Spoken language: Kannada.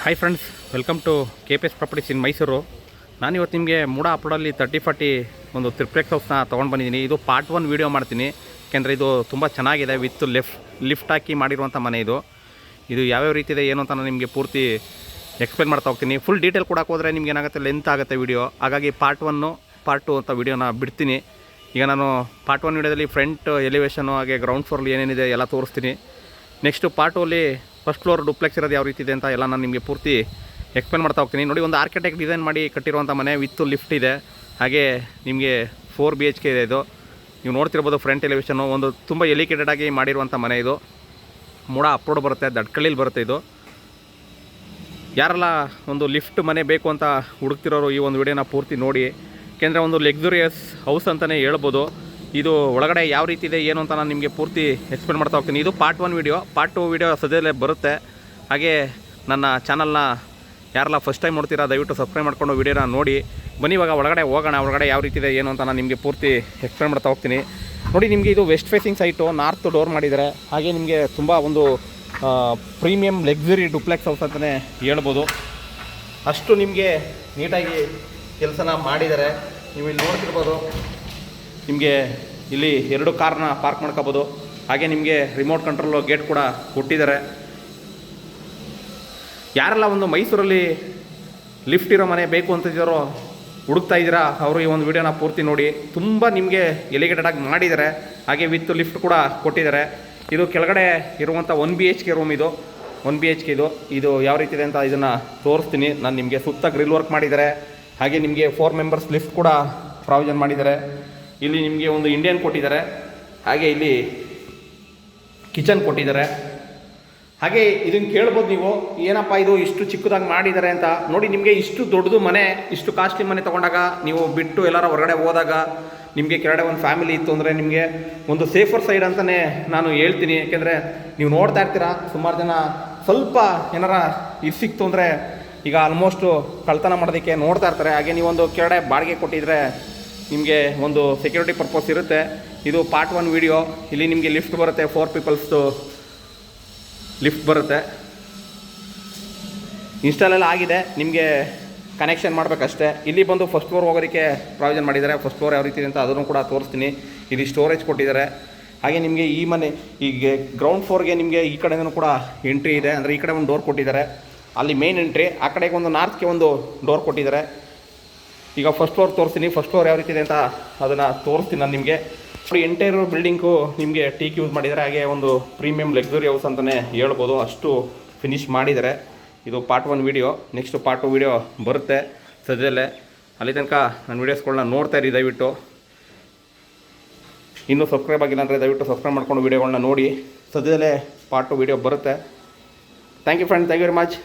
Hi friends, welcome to KPS properties in Mysuru. ನಾನಿವತ್ತು ನಿಮಗೆ ಮೂಡ ಅಪ್ರೋಡಲ್ಲಿ 3040 ಒಂದು ತ್ರಿಪ್ಲೆಕ್ಸ್ ಹೌಸ್ನ ತೊಗೊಂಡು ಬಂದಿದ್ದೀನಿ. ಇದು ಪಾರ್ಟ್ 1 ವೀಡಿಯೋ ಮಾಡ್ತೀನಿ, ಯಾಕೆಂದರೆ ಇದು ತುಂಬ ಚೆನ್ನಾಗಿದೆ. ವಿತ್ ಲಿಫ್ಟ್ ಹಾಕಿ ಮಾಡಿರುವಂಥ ಮನೆ ಇದು ಯಾವ್ಯಾವ ರೀತಿ ಇದೆ ಏನು ಅಂತ ನಾನು ನಿಮಗೆ ಪೂರ್ತಿ ಎಕ್ಸ್ಪ್ಲೇನ್ ಮಾಡ್ತಾ ಹೋಗ್ತೀನಿ. ಫುಲ್ ಡೀಟೇಲ್ ಕೊಡೋಕೆ ಹೋದರೆ ನಿಮ್ಗೆ ಏನಾಗುತ್ತೆ, ಲೆಂತ್ ಆಗುತ್ತೆ ವೀಡಿಯೋ. ಹಾಗಾಗಿ ಪಾರ್ಟ್ 1 ಪಾರ್ಟ್ 2 ಅಂತ ವೀಡಿಯೋನ ಬಿಡ್ತೀನಿ. ಈಗ ನಾನು ಪಾರ್ಟ್ 1 ವೀಡಿಯೋದಲ್ಲಿ ಫ್ರಂಟ್ ಎಲಿವೇಷನು ಹಾಗೆ ಗ್ರೌಂಡ್ ಫ್ಲೋರ್ಲಿ ಏನೇನಿದೆ ಎಲ್ಲ ತೋರಿಸ್ತೀನಿ. ನೆಕ್ಸ್ಟು ಪಾರ್ಟ್ 2 ಅಲ್ಲಿ ಫಸ್ಟ್ ಫ್ಲೋರ್ ಡುಪ್ಲೆಕ್ಸ್ ಇರೋದು ಯಾವ ರೀತಿ ಇದೆ ಅಂತ ಎಲ್ಲ ನಾನು ನಿಮಗೆ ಪೂರ್ತಿ ಎಕ್ಸ್ಪ್ಲೇನ್ ಮಾಡ್ತಾ ಹೋಗ್ತೀನಿ. ನೋಡಿ, ಒಂದು ಆರ್ಕಿಟೆಕ್ಟ್ ಡಿಸೈನ್ ಮಾಡಿ ಕಟ್ಟಿರುವಂಥ ಮನೆ ವಿತ್ ಲಿಫ್ಟ್ ಇದೆ. ಹಾಗೆ ನಿಮಗೆ 4 BHK ಇದೆ. ಇದು ನೀವು ನೋಡ್ತಿರ್ಬೋದು ಫ್ರಂಟ್ ಎಲಿವೇಷನು. ಒಂದು ತುಂಬ ಎಲಿಕೇಟೆಡ್ ಆಗಿ ಮಾಡಿರುವಂಥ ಮನೆ ಇದು. ಮೂಡ ಅಪ್ರೋಡ್ ಬರುತ್ತೆ, ದಡ್ಕಳ್ಳಿಲಿ ಬರುತ್ತೆ ಇದು. ಯಾರೆಲ್ಲ ಒಂದು ಲಿಫ್ಟ್ ಮನೆ ಬೇಕು ಅಂತ ಹುಡುಕ್ತಿರೋರು ಈ ಒಂದು ವಿಡಿಯೋನ ಪೂರ್ತಿ ನೋಡಿ, ಯಾಕೆಂದರೆ ಒಂದು ಲಕ್ಸುರಿಯಸ್ ಹೌಸ್ ಅಂತಲೇ ಹೇಳ್ಬೋದು. ಇದು ಒಳಗಡೆ ಯಾವ ರೀತಿ ಇದೆ ಏನು ಅಂತ ನಾನು ನಿಮಗೆ ಪೂರ್ತಿ ಎಕ್ಸ್ಪ್ಲೇನ್ ಮಾಡ್ತಾ ಹೋಗ್ತೀನಿ. ಇದು ಪಾರ್ಟ್ 1 ವೀಡಿಯೋ. ಪಾರ್ಟ್ 2 ವೀಡಿಯೋ ಸದ್ಯದಲ್ಲೇ ಬರುತ್ತೆ. ಹಾಗೆ ನನ್ನ ಚಾನಲ್ನ ಯಾರೆಲ್ಲ ಫಸ್ಟ್ ಟೈಮ್ ನೋಡ್ತೀರಾ ದಯವಿಟ್ಟು ಸಬ್ಸ್ಕ್ರೈಬ್ ಮಾಡ್ಕೊಂಡು ವೀಡಿಯೋನ ನೋಡಿ. ಬನ್ನಿ ಇವಾಗ ಒಳಗಡೆ ಹೋಗೋಣ. ಒಳಗಡೆ ಯಾವ ರೀತಿ ಇದೆ ಏನು ಅಂತ ನಾನು ನಿಮಗೆ ಪೂರ್ತಿ ಎಕ್ಸ್ಪ್ಲೇನ್ ಮಾಡ್ತಾ ಹೋಗ್ತೀನಿ. ನೋಡಿ, ನಿಮಗೆ ಇದು west facing site, north door ಮಾಡಿದ್ದಾರೆ. ಹಾಗೆ ನಿಮಗೆ ತುಂಬ ಒಂದು ಪ್ರೀಮಿಯಂ ಲಕ್ಸುರಿ ಡುಪ್ಲೆಕ್ಸ್ ಹೌಸ್ ಅಂತಲೇ ಹೇಳ್ಬೋದು. ಅಷ್ಟು ನಿಮಗೆ ನೀಟಾಗಿ ಕೆಲಸನ ಮಾಡಿದ್ದಾರೆ. ನೀವು ಇಲ್ಲಿ ನೋಡ್ತಿರ್ಬೋದು, ನಿಮಗೆ ಇಲ್ಲಿ 2 ಕಾರ್ನ ಪಾರ್ಕ್ ಮಾಡ್ಕೋಬೋದು. ಹಾಗೆ ನಿಮಗೆ ರಿಮೋಟ್ ಕಂಟ್ರೋಲ್ ಗೇಟ್ ಕೂಡ ಕೊಟ್ಟಿದ್ದಾರೆ. ಯಾರೆಲ್ಲ ಒಂದು ಮೈಸೂರಲ್ಲಿ ಲಿಫ್ಟ್ ಇರೋ ಮನೆ ಬೇಕು ಅಂತಿದ್ದಾರೋ, ಹುಡುಕ್ತಾ ಇದ್ದೀರಾ, ಅವರು ಈ ಒಂದು ವಿಡಿಯೋನ ಪೂರ್ತಿ ನೋಡಿ. ತುಂಬ ನಿಮಗೆ ಎಲಿಗೇಟೆಡ್ ಆಗಿ ಮಾಡಿದ್ದಾರೆ. ಹಾಗೆ ವಿತ್ ಲಿಫ್ಟ್ ಕೂಡ ಕೊಟ್ಟಿದ್ದಾರೆ. ಇದು ಕೆಳಗಡೆ ಇರುವಂಥ 1 BHK ರೂಮ್. ಇದು 1 BHK ಇದು ಯಾವ ರೀತಿ ಇದೆ ಅಂತ ಇದನ್ನು ತೋರಿಸ್ತೀನಿ ನಾನು ನಿಮಗೆ. ಸುತ್ತ ಗ್ರಿಲ್ ವರ್ಕ್ ಮಾಡಿದ್ದಾರೆ. ಹಾಗೆ ನಿಮಗೆ 4 ಮೆಂಬರ್ಸ್ ಲಿಫ್ಟ್ ಕೂಡ ಪ್ರಾವಿಷನ್ ಮಾಡಿದ್ದಾರೆ. ಇಲ್ಲಿ ನಿಮಗೆ ಒಂದು ಇಂಡಿಯನ್ ಕೊಟ್ಟಿದ್ದಾರೆ. ಹಾಗೆ ಇಲ್ಲಿ ಕಿಚನ್ ಕೊಟ್ಟಿದ್ದಾರೆ. ಹಾಗೆ ಇದನ್ನು ಕೇಳ್ಬೋದು ನೀವು, ಏನಪ್ಪ ಇದು ಇಷ್ಟು ಚಿಕ್ಕದಾಗಿ ಮಾಡಿದ್ದಾರೆ ಅಂತ. ನೋಡಿ, ನಿಮಗೆ ಇಷ್ಟು ದೊಡ್ಡದು ಮನೆ, ಇಷ್ಟು ಕಾಸ್ಟ್ಲಿ ಮನೆ ತೊಗೊಂಡಾಗ ನೀವು ಬಿಟ್ಟು ಎಲ್ಲರೂ ಹೊರಗಡೆ ಹೋದಾಗ ನಿಮಗೆ ಕೆಳಗಡೆ ಒಂದು ಫ್ಯಾಮಿಲಿ ಇತ್ತು ಅಂದರೆ ನಿಮಗೆ ಒಂದು ಸೇಫರ್ ಸೈಡ್ ಅಂತಲೇ ನಾನು ಹೇಳ್ತೀನಿ. ಯಾಕೆಂದರೆ ನೀವು ನೋಡ್ತಾ ಇರ್ತೀರ, ಸುಮಾರು ಜನ ಸ್ವಲ್ಪ ಏನಾರ ಇದು ಸಿಕ್ತು ಅಂದರೆ ಈಗ ಆಲ್ಮೋಸ್ಟು ಕಳ್ತನ ಮಾಡೋದಕ್ಕೆ ನೋಡ್ತಾ ಇರ್ತಾರೆ. ಹಾಗೆ ನೀವೊಂದು ಕೆಳಗಡೆ ಬಾಡಿಗೆ ಕೊಟ್ಟಿದ್ರೆ ನಿಮಗೆ ಒಂದು ಸೆಕ್ಯೂರಿಟಿ ಪರ್ಪಸ್ ಇರುತ್ತೆ. ಇದು ಪಾರ್ಟ್ 1 ವೀಡಿಯೋ. ಇಲ್ಲಿ ನಿಮಗೆ ಲಿಫ್ಟ್ ಬರುತ್ತೆ, 4 ಪೀಪಲ್ಸ್ದು ಲಿಫ್ಟ್ ಬರುತ್ತೆ. ಇನ್ಸ್ಟಾಲೆಲ್ಲ ಆಗಿದೆ, ನಿಮಗೆ ಕನೆಕ್ಷನ್ ಮಾಡಬೇಕಷ್ಟೇ. ಇಲ್ಲಿ ಬಂದು ಫಸ್ಟ್ ಫ್ಲೋರ್ ಹೋಗೋದಕ್ಕೆ ಪ್ರಾವಿಷನ್ ಮಾಡಿದ್ದಾರೆ. ಫಸ್ಟ್ ಫ್ಲೋರ್ ಯಾವ ರೀತಿ ಇದೆ ಅಂತ ಅದನ್ನು ಕೂಡ ತೋರಿಸ್ತೀನಿ. ಇಲ್ಲಿ ಸ್ಟೋರೇಜ್ ಕೊಟ್ಟಿದ್ದಾರೆ. ಹಾಗೆ ನಿಮಗೆ ಈ ಮನೆ ಈಗ ಗ್ರೌಂಡ್ ಫ್ಲೋರ್ಗೆ ನಿಮಗೆ ಈ ಕಡೆನೂ ಕೂಡ ಎಂಟ್ರಿ ಇದೆ. ಅಂದರೆ ಈ ಕಡೆ ಒಂದು ಡೋರ್ ಕೊಟ್ಟಿದ್ದಾರೆ, ಅಲ್ಲಿ ಮೇನ್ ಎಂಟ್ರಿ. ಆ ಕಡೆಗೆ ಒಂದು ನಾರ್ತ್ಗೆ ಒಂದು ಡೋರ್ ಕೊಟ್ಟಿದ್ದಾರೆ. ಈಗ ಫಸ್ಟ್ ಫ್ಲೋರ್ ತೋರಿಸ್ತೀನಿ. ಫಸ್ಟ್ ಫ್ಲೋರ್ ಯಾವ ರೀತಿ ಇದೆ ಅಂತ ಅದನ್ನು ತೋರಿಸ್ತೀನಿ ನಾನು ನಿಮಗೆ. ಎಂಟೈರ್ ಬಿಲ್ಡಿಂಗು ನಿಮಗೆ ಟೀಕ್ ಯೂಸ್ ಮಾಡಿದ್ದಾರೆ. ಹಾಗೆ ಒಂದು ಪ್ರೀಮಿಯಂ ಲಕ್ಸುರಿ ಹೌಸ್ ಅಂತಲೇ ಹೇಳ್ಬೋದು, ಅಷ್ಟು ಫಿನಿಶ್ ಮಾಡಿದ್ದಾರೆ. ಇದು part 1 video. Next part 2 video ಬರುತ್ತೆ ಸದ್ಯದಲ್ಲೇ. ಅಲ್ಲಿ ತನಕ ನನ್ನ ವೀಡಿಯೋಸ್ಗಳನ್ನ ನೋಡ್ತಾ ಇರಿ ದಯವಿಟ್ಟು. ಇನ್ನೂ ಸಬ್ಸ್ಕ್ರೈಬ್ ಆಗಿಲ್ಲ ಅಂದರೆ ದಯವಿಟ್ಟು ಸಬ್ಸ್ಕ್ರೈಬ್ ಮಾಡ್ಕೊಂಡು ವೀಡಿಯೋಗಳನ್ನ ನೋಡಿ. ಸದ್ಯದಲ್ಲೇ ಪಾರ್ಟ್ 2 ವೀಡಿಯೋ ಬರುತ್ತೆ. Thank you friend, thank you very much.